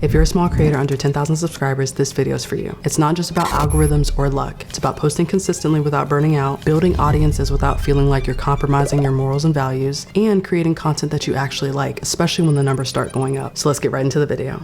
If you're a small creator under 10,000 subscribers, this video is for you. It's not just about algorithms or luck. It's about posting consistently without burning out, building audiences without feeling like you're compromising your morals and values, and creating content that you actually like, especially when the numbers start going up. So let's get right into the video.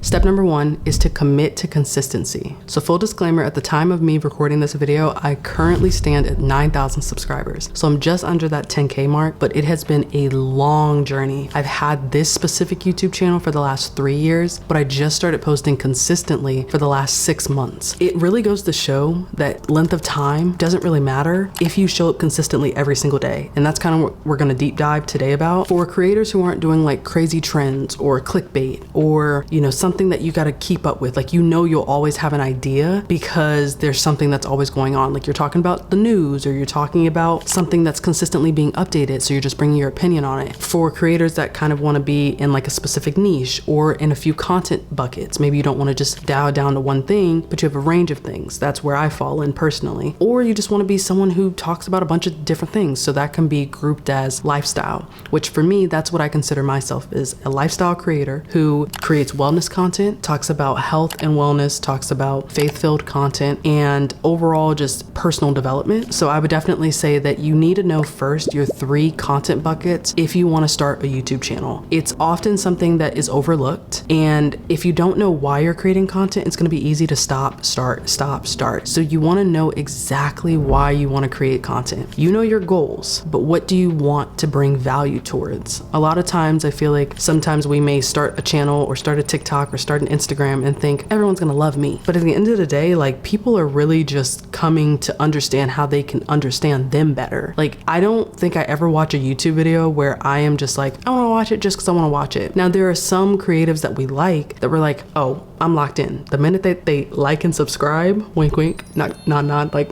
Step number 1 is to commit to consistency. So full disclaimer, at the time of me recording this video, I currently stand at 9,000 subscribers. So I'm just under that 10K mark, but it has been a long journey. I've had this specific YouTube channel for the last 3 years, but I just started posting consistently for the last 6 months. It really goes to show that length of time doesn't really matter if you show up consistently every single day. And that's kind of what we're gonna deep dive today about. For creators who aren't doing like crazy trends or clickbait or, something that you got to keep up with, like, you'll always have an idea because there's something that's always going on. Like you're talking about the news or you're talking about something that's consistently being updated. So you're just bringing your opinion on it. For creators that kind of want to be in like a specific niche or in a few content buckets, maybe you don't want to just dial down to one thing, but you have a range of things. That's where I fall in personally. Or you just want to be someone who talks about a bunch of different things. So that can be grouped as lifestyle, which for me, that's what I consider myself, is a lifestyle creator who creates wellness content, talks about health and wellness, talks about faith-filled content, and overall just personal development. So I would definitely say that you need to know first your 3 content buckets if you want to start a YouTube channel. It's often something that is overlooked, and if you don't know why you're creating content, it's going to be easy to stop, start, stop, start. So you want to know exactly why you want to create content. You know your goals, but what do you want to bring value towards? A lot of times I feel like sometimes we may start a channel or start a TikTok or start an Instagram and think everyone's gonna love me. But at the end of the day, like, people are really just coming to understand how they can understand them better. Like, I don't think I ever watch a YouTube video where I am just like, I wanna watch it just because I wanna watch it. Now, there are some creatives that we like that we're like, oh, I'm locked in. The minute that they like and subscribe, wink, wink, nod, like,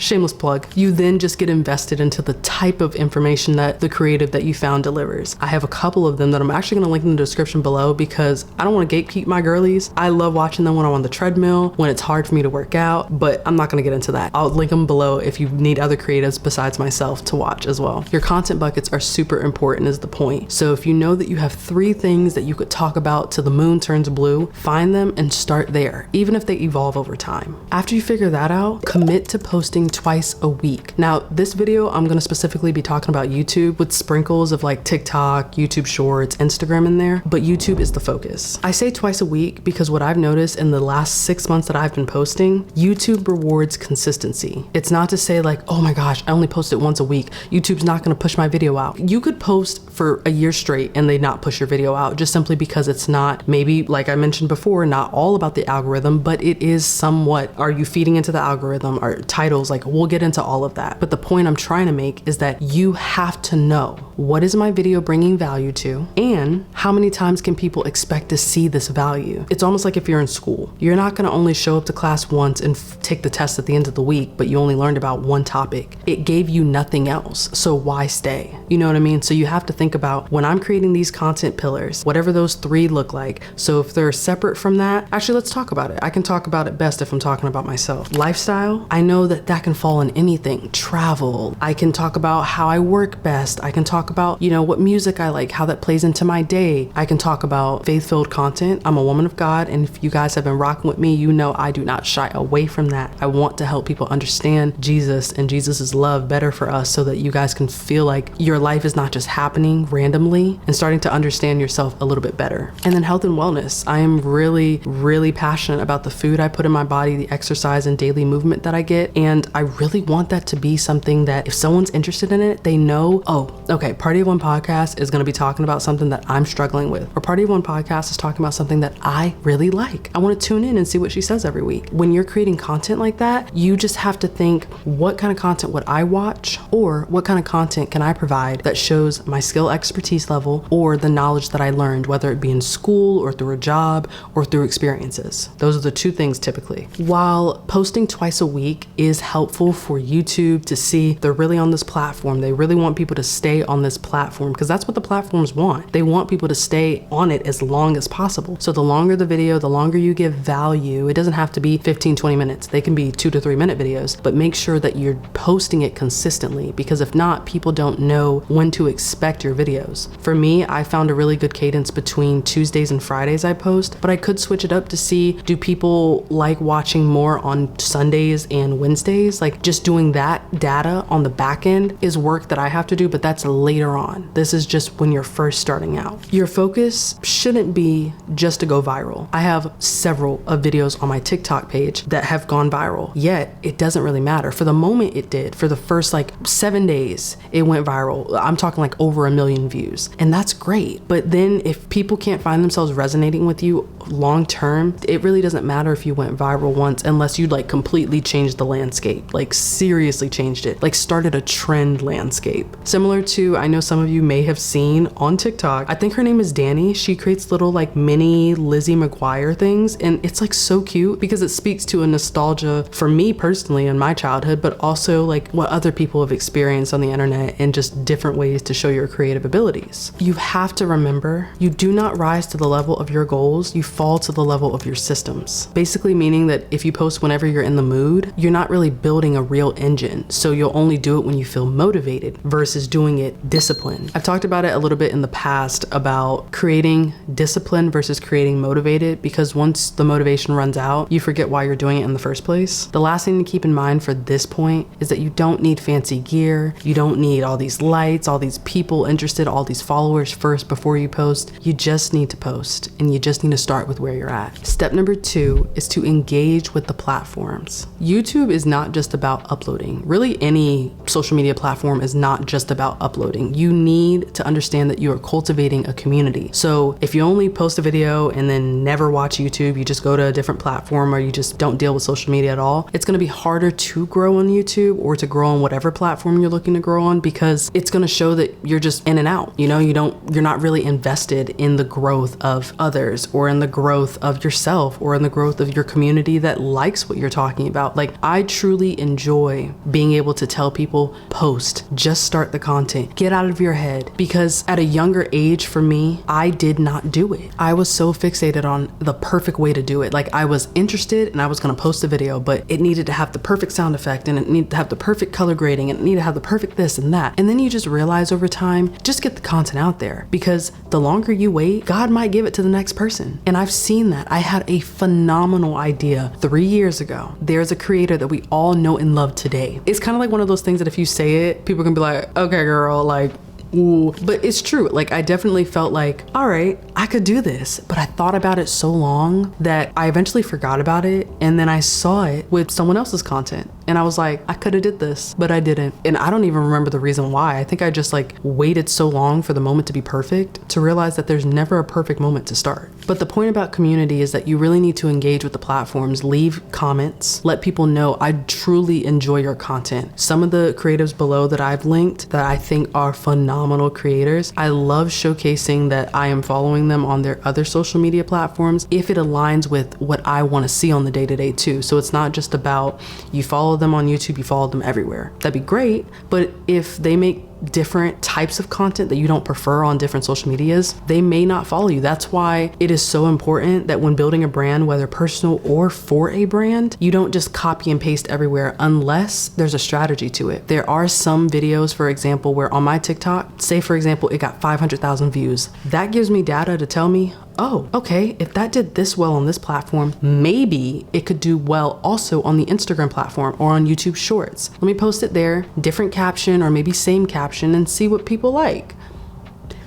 shameless plug, you then just get invested into the type of information that the creative that you found delivers. I have a couple of them that I'm actually gonna link in the description below because I don't wanna gatekeep my girlies. I love watching them when I'm on the treadmill, when it's hard for me to work out, but I'm not gonna get into that. I'll link them below if you need other creatives besides myself to watch as well. Your content buckets are super important is the point. So if you know that you have 3 things that you could talk about till the moon turns blue, find them and start there, even if they evolve over time. After you figure that out, commit to posting twice a week. Now, this video, I'm gonna specifically be talking about YouTube with sprinkles of like TikTok, YouTube Shorts, Instagram in there, but YouTube is the focus. I say twice a week because what I've noticed in the last 6 months that I've been posting, YouTube rewards consistency. It's not to say like, oh my gosh, I only post it once a week. YouTube's not gonna push my video out. You could post for a year straight and they not push your video out just simply because it's not, maybe like I mentioned before, not all about the algorithm, but it is somewhat. Are you feeding into the algorithm? Are titles, like, we'll get into all of that. But the point I'm trying to make is that you have to know, what is my video bringing value to, and how many times can people expect to see this value? It's almost like if you're in school, you're not gonna only show up to class once and take the test at the end of the week, but you only learned about one topic. It gave you nothing else, so why stay? You know what I mean? So you have to think about, when I'm creating these content pillars, whatever those 3 look like, so if they're separate from that, actually let's talk about it. I can talk about it best if I'm talking about myself. Lifestyle, I know that can fall in anything. Travel, I can talk about how I work best. I can talk about, what music I like, how that plays into my day. I can talk about faith-filled content. I'm a woman of God, and if you guys have been rocking with me, I do not shy away from that. I want to help people understand Jesus and Jesus's love better for us so that you guys can feel like your life is not just happening randomly and starting to understand yourself a little bit better. And then health and wellness. I am really, really passionate about the food I put in my body, the exercise and daily movement that I get, and I really want that to be something that if someone's interested in it, they know, oh, okay, Party of One podcast is going to be talking about something that I'm struggling with, or Party of One podcast is talking about something that I really like. I want to tune in and see what she says every week. When you're creating content like that, you just have to think, what kind of content would I watch, or what kind of content can I provide that shows my skill expertise level or the knowledge that I learned, whether it be in school or through a job or through experiences. Those are the 2 things typically. While posting twice a week is helpful helpful for YouTube to see they're really on this platform. They really want people to stay on this platform because that's what the platforms want. They want people to stay on it as long as possible. So the longer the video, the longer you give value. It doesn't have to be 15, 20 minutes. They can be 2 to 3 minute videos, but make sure that you're posting it consistently, because if not, people don't know when to expect your videos. For me, I found a really good cadence between Tuesdays and Fridays I post, but I could switch it up to see, do people like watching more on Sundays and Wednesdays? Like, just doing that data on the back end is work that I have to do, but that's later on. This is just when you're first starting out. Your focus shouldn't be just to go viral. I have several of videos on my TikTok page that have gone viral, yet it doesn't really matter. For the moment it did. For the first like 7 days, it went viral. I'm talking like over 1 million views, and that's great. But then if people can't find themselves resonating with you long term, it really doesn't matter if you went viral once, unless you like completely changed the landscape, like seriously changed it, like started a trend landscape. Similar to, I know some of you may have seen on TikTok, I think her name is Danny. She creates little like mini Lizzie McGuire things, and it's like so cute because it speaks to a nostalgia for me personally in my childhood, but also like what other people have experienced on the internet and just different ways to show your creative abilities. You have to remember, you do not rise to the level of your goals, you fall to the level of your systems. Basically meaning that if you post whenever you're in the mood, you're not really building a real engine. So you'll only do it when you feel motivated versus doing it disciplined. I've talked about it a little bit in the past about creating discipline versus creating motivated, because once the motivation runs out, you forget why you're doing it in the first place. The last thing to keep in mind for this point is that you don't need fancy gear. You don't need all these lights, all these people interested, all these followers first before you post. You just need to post, and you just need to start with where you're at. Step number 2 is to engage with the platforms. YouTube is not just about uploading. Really, any social media platform is not just about uploading. You need to understand that you are cultivating a community. So if you only post a video and then never watch YouTube, you just go to a different platform, or you just don't deal with social media at all, it's gonna be harder to grow on YouTube or to grow on whatever platform you're looking to grow on, because it's gonna show that you're just in and out. You know, you're not really invested in the growth of others, or in the growth of yourself, or in the growth of your community that likes what you're talking about. Like, I truly enjoy being able to tell people, post, just start the content, get out of your head, because at a younger age for me, I did not do it. I was so fixated on the perfect way to do it. Like, I was interested and I was gonna post a video, but it needed to have the perfect sound effect, and it needed to have the perfect color grading, and it needed to have the perfect this and that. And then you just realize over time, just get the content out there, because the longer you wait, God might give it to the next person. And I've seen that. I had a phenomenal idea 3 years ago. There's a creator that we all know and love today. It's kind of like one of those things that if you say it, people can be like, okay, girl, like, ooh. But it's true. Like, I definitely felt like, all right, I could do this. But I thought about it so long that I eventually forgot about it. And then I saw it with someone else's content. And I was like, I could have did this, but I didn't. And I don't even remember the reason why. I think I just like waited so long for the moment to be perfect to realize that there's never a perfect moment to start. But the point about community is that you really need to engage with the platforms, leave comments, let people know I truly enjoy your content. Some of the creatives below that I've linked that I think are phenomenal creators, I love showcasing that I am following them on their other social media platforms if it aligns with what I want to see on the day-to-day too. So it's not just about you follow them on YouTube, you follow them everywhere. That'd be great, but if they make different types of content that you don't prefer on different social medias, they may not follow you. That's why it is so important that when building a brand, whether personal or for a brand, you don't just copy and paste everywhere unless there's a strategy to it. There are some videos, for example, where on my TikTok, say for example, it got 500,000 views. That gives me data to tell me, oh, okay, if that did this well on this platform, maybe it could do well also on the Instagram platform or on YouTube Shorts. Let me post it there, different caption or maybe same caption, and see what people like.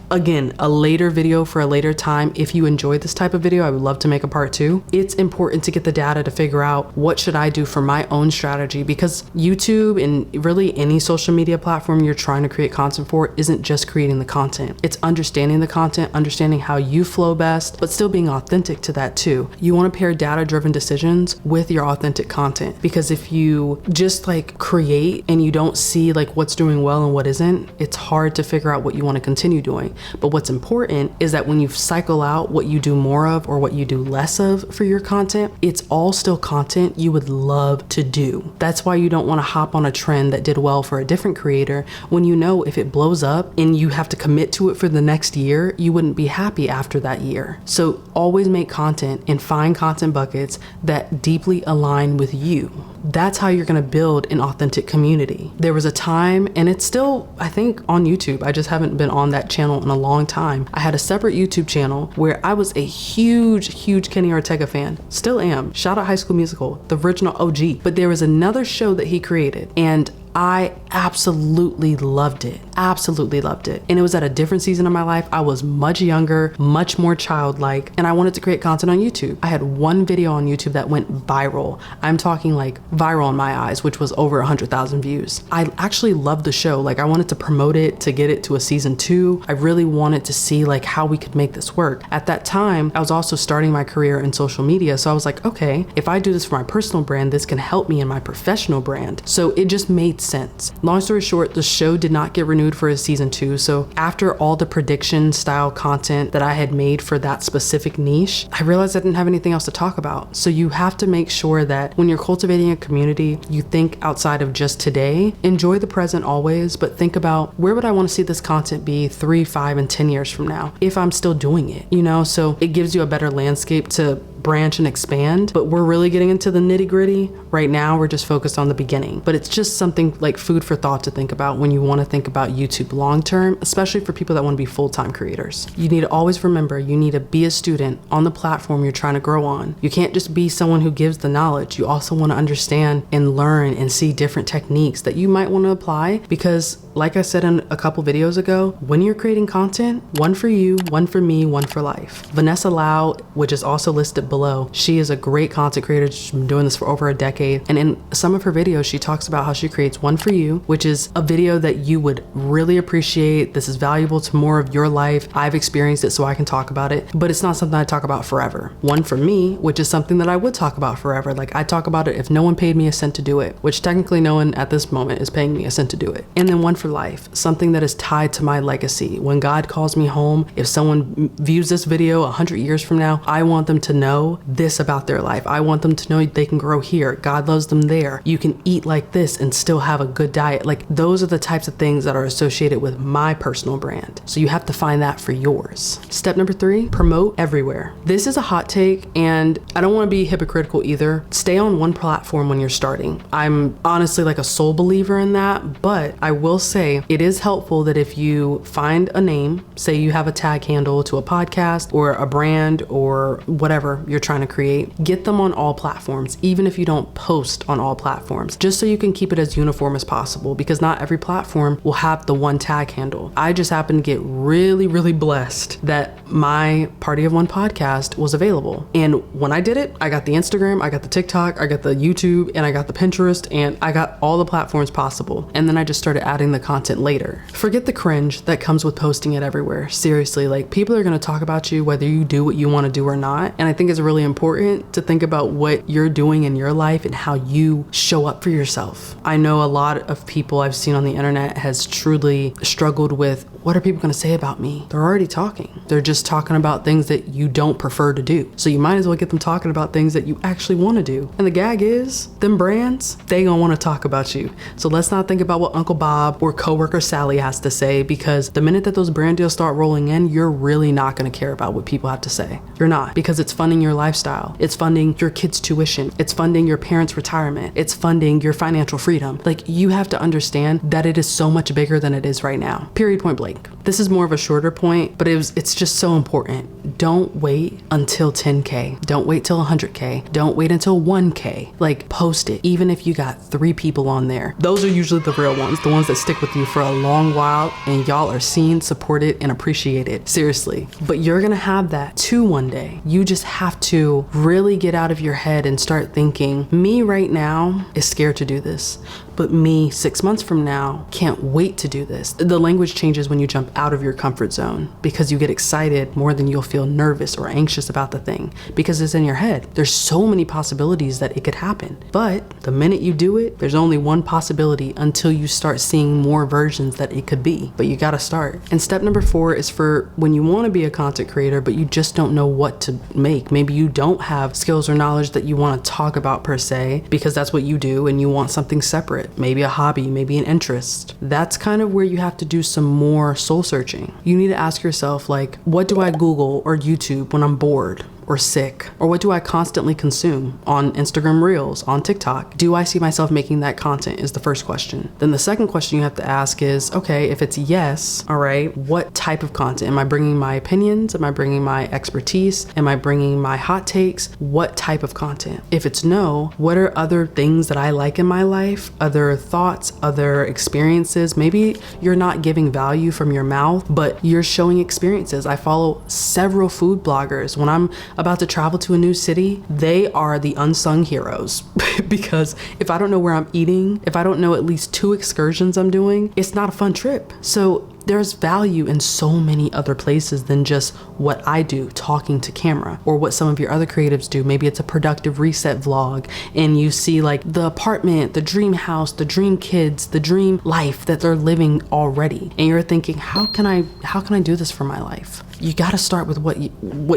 Again, a later video for a later time. If you enjoy this type of video, I would love to make a part 2. It's important to get the data to figure out what should I do for my own strategy, because YouTube and really any social media platform you're trying to create content for isn't just creating the content. It's understanding the content, understanding how you flow best, but still being authentic to that too. You want to pair data-driven decisions with your authentic content, because if you just like create and you don't see like what's doing well and what isn't, it's hard to figure out what you want to continue doing. But what's important is that when you cycle out what you do more of or what you do less of for your content, it's all still content you would love to do. That's why you don't want to hop on a trend that did well for a different creator when you know if it blows up and you have to commit to it for the next year, you wouldn't be happy after that year. So always make content and find content buckets that deeply align with you. That's how you're going to build an authentic community. There was a time, and it's still, I think, on YouTube. I just haven't been on that channel in a long time. I had a separate YouTube channel where I was a huge Kenny Ortega fan. Still am. Shout out High School Musical, the original OG. But there was another show that he created, and I absolutely loved it. Absolutely loved it. And it was at a different season of my life. I was much younger, much more childlike, and I wanted to create content on YouTube. I had one video on YouTube that went viral. I'm talking like viral in my eyes, which was over 100,000 views. I actually loved the show. Like, I wanted to promote it to get it to a season 2. I really wanted to see like how we could make this work. At that time, I was also starting my career in social media. So I was like, okay, if I do this for my personal brand, this can help me in my professional brand. So it just made sense. Long story short, the show did not get renewed for a season 2. So after all the prediction style content that I had made for that specific niche, I realized I didn't have anything else to talk about. So you have to make sure that when you're cultivating a community, you think outside of just today. Enjoy the present always, but think about, where would I want to see this content be 3, 5, and 10 years from now if I'm still doing it, you know? So it gives you a better landscape to branch and expand, but we're really getting into the nitty gritty. Right now, we're just focused on the beginning, but it's just something like food for thought to think about when you want to think about YouTube long term, especially for people that want to be full-time creators. You need to always remember, you need to be a student on the platform you're trying to grow on. You can't just be someone who gives the knowledge. You also want to understand and learn and see different techniques that you might want to apply, because like I said in a couple videos ago, when you're creating content, one for you, one for me, one for life. Vanessa Lau, which is also listed below, she is a great content creator. She's been doing this for over a decade. And in some of her videos, she talks about how she creates one for you, which is a video that you would really appreciate. This is valuable to more of your life. I've experienced it, so I can talk about it, but it's not something I talk about forever. One for me, which is something that I would talk about forever. Like, I talk about it if no one paid me a cent to do it, which technically no one at this moment is paying me a cent to do it. And then one for life, something that is tied to my legacy. When God calls me home, if someone views this video 100 years from now, I want them to know this about their life. I want them to know they can grow here. God loves them there. You can eat like this and still have a good diet. Like, those are the types of things that are associated with my personal brand. So you have to find that for yours. Step number 3, promote everywhere. This is a hot take, and I don't want to be hypocritical either. Stay on one platform when you're starting. I'm honestly like a sole believer in that, but I will say it is helpful that if you find a name, say you have a tag handle to a podcast or a brand or whatever you're trying to create, get them on all platforms, even if you don't post on all platforms, just so you can keep it as uniform as possible, because not every platform will have the one tag handle. I just happened to get really blessed that my Party of One podcast was available. And when I did it, I got the Instagram, I got the TikTok, I got the YouTube, and I got the Pinterest, and I got all the platforms possible. And then I just started adding the content later. Forget the cringe that comes with posting it everywhere. Seriously, like, people are going to talk about you whether you do what you want to do or not. And I think it's really important to think about what you're doing in your life and how you show up for yourself. I know a lot of people I've seen on the internet has truly struggled with, what are people going to say about me? They're already talking. They're just talking about things that you don't prefer to do. So you might as well get them talking about things that you actually want to do. And the gag is, them brands, they gonna want to talk about you. So let's not think about what Uncle Bob or coworker Sally has to say, because the minute that those brand deals start rolling in, you're really not going to care about what people have to say. You're not, because it's funding your lifestyle. It's funding your kids' tuition. It's funding your parents' retirement. It's funding your financial freedom. Like, you have to understand that it is so much bigger than it is right now. Period, point blank. This is more of a shorter point, but it's just so important. Don't wait until 10K. Don't wait till 100K. Don't wait until 1K. Like, post it, even if you got 3 people on there. Those are usually the real ones, the ones that stick with you for a long while, and y'all are seen, supported, and appreciated. Seriously. But you're gonna have that too one day. You just have to really get out of your head and start thinking, me right now is scared to do this, but me 6 months from now can't wait to do this. The language changes when you jump out of your comfort zone because you get excited more than you'll feel nervous or anxious about the thing because it's in your head. There's so many possibilities that it could happen. But the minute you do it, there's only one possibility until you start seeing more versions that it could be. But you gotta start. And step number 4 is for when you wanna be a content creator, but you just don't know what to make. Maybe you don't have skills or knowledge that you wanna talk about per se, because that's what you do and you want something separate. Maybe a hobby, maybe an interest. That's kind of where you have to do some more soul searching. You need to ask yourself, like, what do I Google or YouTube when I'm bored or sick? Or what do I constantly consume on Instagram Reels, on TikTok? Do I see myself making that content is the first question. Then the second question you have to ask is, okay, if it's yes, all right, what type of content? Am I bringing my opinions? Am I bringing my expertise? Am I bringing my hot takes? What type of content? If it's no, what are other things that I like in my life? Other thoughts, other experiences? Maybe you're not giving value from your mouth, but you're showing experiences. I follow several food bloggers. When I'm about to travel to a new city, they are the unsung heroes because if I don't know where I'm eating, if I don't know at least 2 excursions I'm doing, it's not a fun trip. So there's value in so many other places than just what I do, talking to camera, or what some of your other creatives do. Maybe it's a productive reset vlog and you see like the apartment, the dream house, the dream kids, the dream life that they're living already. And you're thinking, how can I do this for my life? You got to start with what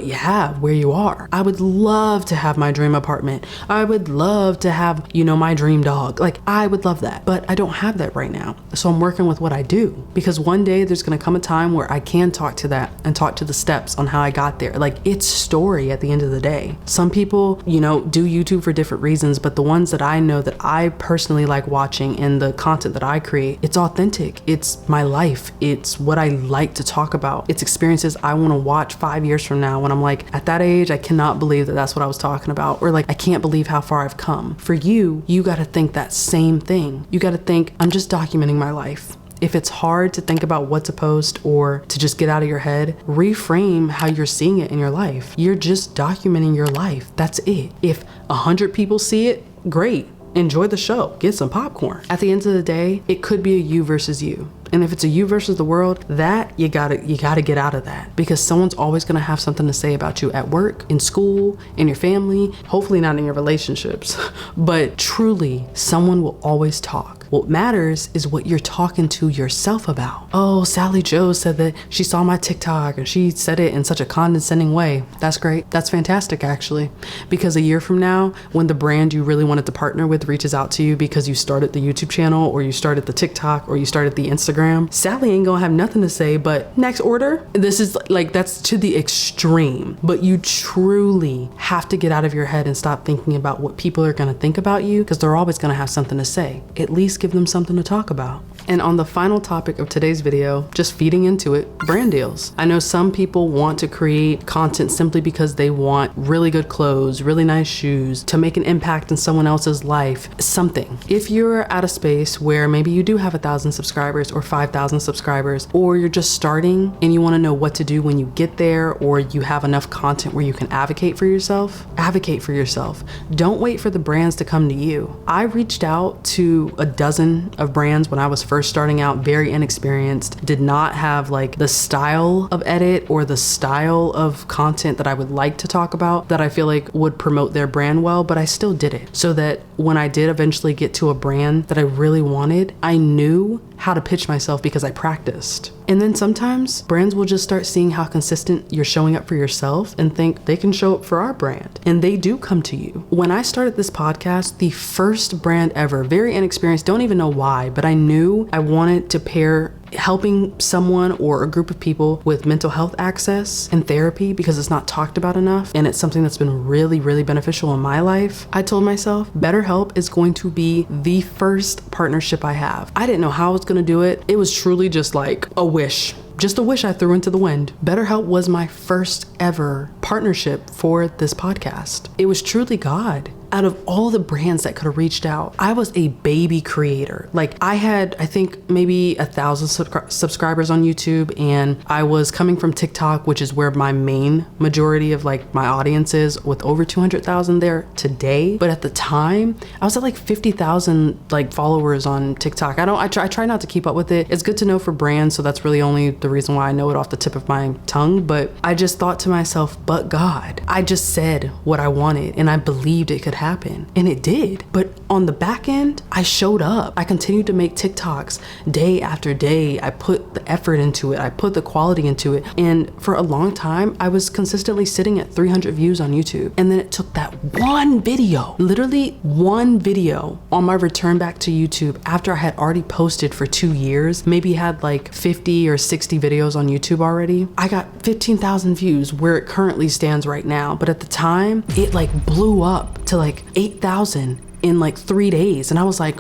you have, where you are. I would love to have my dream apartment. I would love to have, my dream dog. Like, I would love that, but I don't have that right now. So I'm working with what I do, because one day there's going to come a time where I can talk to that and talk to the steps on how I got there. Like, it's story at the end of the day. Some people, do YouTube for different reasons, but the ones that I know that I personally like watching and the content that I create, it's authentic. It's my life. It's what I like to talk about. It's experiences I want to watch 5 years from now when I'm like, at that age, I cannot believe that that's what I was talking about. Or like, I can't believe how far I've come. For you got to think that same thing. You got to think, I'm just documenting my life. If it's hard to think about what to post or to just get out of your head, reframe how you're seeing it in your life. You're just documenting your life. That's it. If 100 people see it, great. Enjoy the show. Get some popcorn. At the end of the day, it could be a you versus you. And if it's a you versus the world, that you gotta get out of that, because someone's always gonna have something to say about you at work, in school, in your family, hopefully not in your relationships, but truly someone will always talk. What matters is what you're talking to yourself about. Oh, Sally Joe said that she saw my TikTok and she said it in such a condescending way. That's great. That's fantastic, actually, because a year from now, when the brand you really wanted to partner with reaches out to you because you started the YouTube channel or you started the TikTok or you started the Instagram, Sally ain't gonna have nothing to say but next order. This is like, that's to the extreme, but you truly have to get out of your head and stop thinking about what people are gonna think about you, because they're always gonna have something to say. At least give them something to talk about. And on the final topic of today's video, just feeding into it, brand deals. I know some people want to create content simply because they want really good clothes, really nice shoes, to make an impact in someone else's life, something. If you're at a space where maybe you do have 1,000 subscribers or 5,000 subscribers, or you're just starting and you want to know what to do when you get there, or you have enough content where you can advocate for yourself, advocate for yourself. Don't wait for the brands to come to you. I reached out to a dozen of brands when I was first starting out, very inexperienced, did not have like the style of edit or the style of content that I would like to talk about that I feel like would promote their brand well, but I still did it so that when I did eventually get to a brand that I really wanted, I knew how to pitch myself because I practiced. And then sometimes brands will just start seeing how consistent you're showing up for yourself and think they can show up for our brand. And they do come to you. When I started this podcast, the first brand ever, very inexperienced, don't even know why, but I knew I wanted to pair helping someone or a group of people with mental health access and therapy, because it's not talked about enough and it's something that's been really, really beneficial in my life. I told myself BetterHelp is going to be the first partnership I have. I didn't know how I was going to do it. It was truly just like a wish. Just a wish I threw into the wind. BetterHelp was my first ever partnership for this podcast. It was truly God. out of all the brands that could have reached out, I was a baby creator. Like I had, I think maybe 1,000 subscribers on YouTube, and I was coming from TikTok, which is where my main majority of like my audience is, with over 200,000 there today. But at the time I was at like 50,000 like followers on TikTok. I try not to keep up with it. It's good to know for brands, so that's really only the reason why I know it off the tip of my tongue. But I just thought to myself, but God, I just said what I wanted and I believed it could happen, and it did. But on the back end, I showed up. I continued to make TikToks day after day. I put the effort into it. I put the quality into it. And for a long time, I was consistently sitting at 300 views on YouTube. And then it took that one video, literally one video, on my return back to YouTube after I had already posted for 2 years, maybe had like 50 or 60 videos on YouTube already. I got 15,000 views where it currently stands right now. But at the time, it like blew up to like 8,000 in like 3 days. And I was like,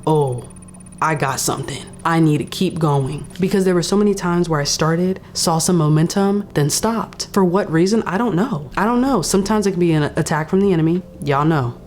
oh, I got something. I need to keep going. Because there were so many times where I started, saw some momentum, then stopped. For what reason? I don't know. Sometimes it can be an attack from the enemy. Y'all know.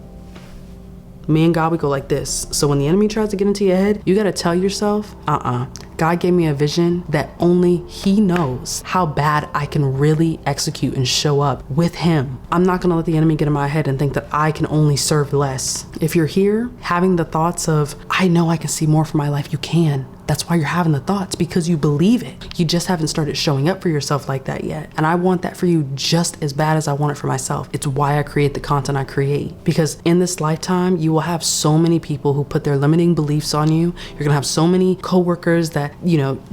Me and God, we go like this. So when the enemy tries to get into your head, you gotta tell yourself, God gave me a vision that only He knows how bad I can really execute and show up with Him. I'm not gonna let the enemy get in my head and think that I can only serve less. If you're here having the thoughts of, I know I can see more for my life, you can. That's why you're having the thoughts, because you believe it. You just haven't started showing up for yourself like that yet. And I want that for you just as bad as I want it for myself. It's why I create the content I create. Because in this lifetime, you will have so many people who put their limiting beliefs on you. You're gonna have so many coworkers that,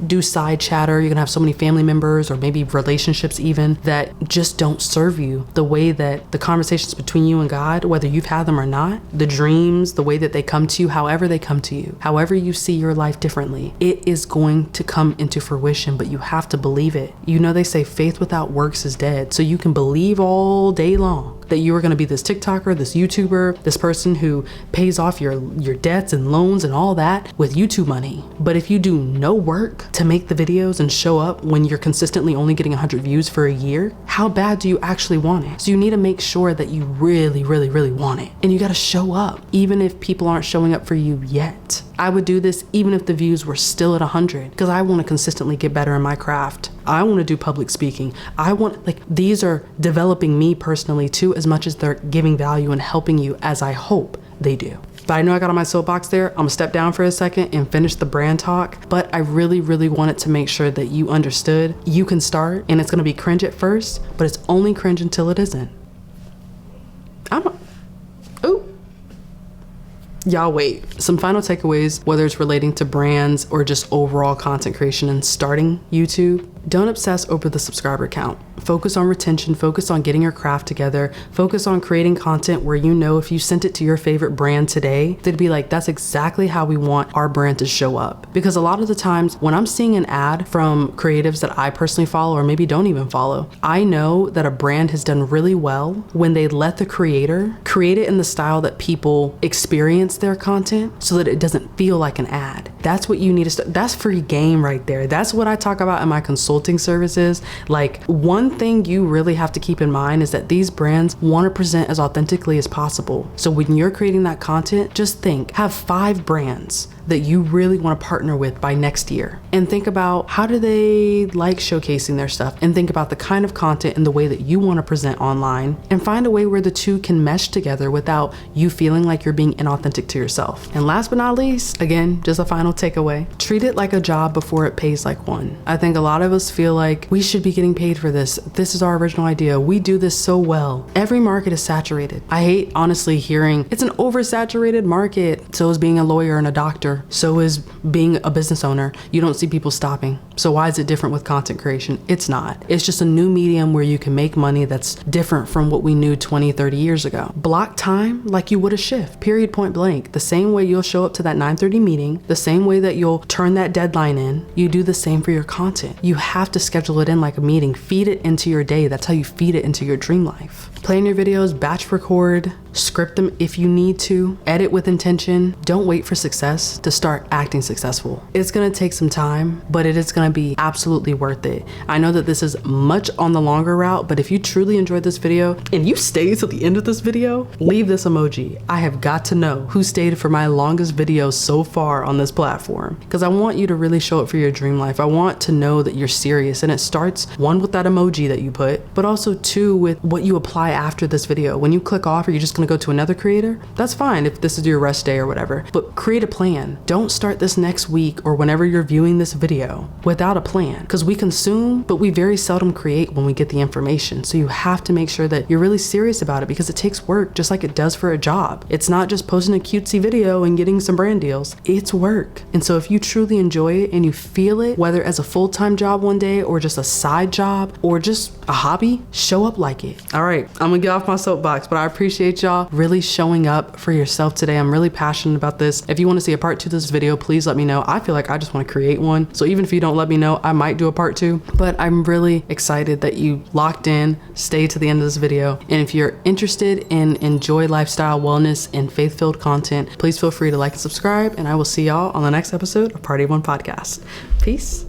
do side chatter. You're gonna have so many family members, or maybe relationships even, that just don't serve you the way that the conversations between you and God, whether you've had them or not, the dreams, the way that they come to you, however they come to you, however you see your life differently, it is going to come into fruition, but you have to believe it. They say faith without works is dead. So you can believe all day long that you are going to be this TikToker, this YouTuber, this person who pays off your debts and loans and all that with YouTube money. But if you do no work to make the videos and show up when you're consistently only getting 100 views for a year, how bad do you actually want it? So you need to make sure that you really, really, really want it. And you got to show up, even if people aren't showing up for you yet. I would do this even if the views were still at 100, because I want to consistently get better in my craft. I want to do public speaking. These are developing me personally too, as much as they're giving value and helping you, as I hope they do. But I know I got on my soapbox there. I'm gonna step down for a second and finish the brand talk. But I really, really wanted to make sure that you understood you can start, and it's gonna be cringe at first, but it's only cringe until it isn't. Y'all wait. Some final takeaways, whether it's relating to brands or just overall content creation and starting YouTube. Don't obsess over the subscriber count. Focus on retention, focus on getting your craft together, focus on creating content where if you sent it to your favorite brand today, they'd be like, that's exactly how we want our brand to show up. Because a lot of the times when I'm seeing an ad from creatives that I personally follow, or maybe don't even follow, I know that a brand has done really well when they let the creator create it in the style that people experience their content, so that it doesn't feel like an ad. That's what you need to start. That's free game right there. That's what I talk about in my consulting services. Like, one thing you really have to keep in mind is that these brands want to present as authentically as possible. So when you're creating that content, just have 5 brands that you really want to partner with by next year, and think about how do they like showcasing their stuff, and think about the kind of content and the way that you want to present online, and find a way where the two can mesh together without you feeling like you're being inauthentic to yourself. And last but not least, again, just a final takeaway, treat it like a job before it pays like one. I think a lot of us feel like we should be getting paid for this. This is our original idea. We do this so well. Every market is saturated. I hate honestly hearing it's an oversaturated market. So is being a lawyer and a doctor. So is being a business owner. You don't see people stopping. So why is it different with content creation? It's not. It's just a new medium where you can make money that's different from what we knew 20, 30 years ago. Block time like you would a shift, period, point blank. The same way you'll show up to that 9:30 meeting, the same way that you'll turn that deadline in, you do the same for your content. You have to schedule it in like a meeting. Feed it into your day. That's how you feed it into your dream life. Plan your videos, batch record, script them if you need to, edit with intention. Don't wait for success to start acting successful. It's gonna take some time, but it is gonna be absolutely worth it. I know that this is much on the longer route, but if you truly enjoyed this video and you stayed till the end of this video, leave this emoji. I have got to know who stayed for my longest video so far on this platform, because I want you to really show up for your dream life. I want to know that you're serious, and it starts, one, with that emoji that you put, but also two, with what you apply after this video. When you click off, are you just gonna go to another creator? That's fine if this is your rest day or whatever, but create a plan. Don't start this next week or whenever you're viewing this video without a plan, because we consume, but we very seldom create when we get the information. So you have to make sure that you're really serious about it, because it takes work just like it does for a job. It's not just posting a cutesy video and getting some brand deals. It's work. And so if you truly enjoy it and you feel it, whether as a full-time job one day or just a side job or just a hobby, show up like it. All right, I'm gonna get off my soapbox, but I appreciate y'all really showing up for yourself today. I'm really passionate about this. If you want to see a part 2 to this video, please let me know. I feel like I just want to create one. So even if you don't let me know, I might do a part 2, but I'm really excited that you locked in, stay to the end of this video. And if you're interested in enjoy lifestyle, wellness, and faith-filled content, please feel free to like and subscribe, and I will see y'all on the next episode of Party One Podcast. Peace.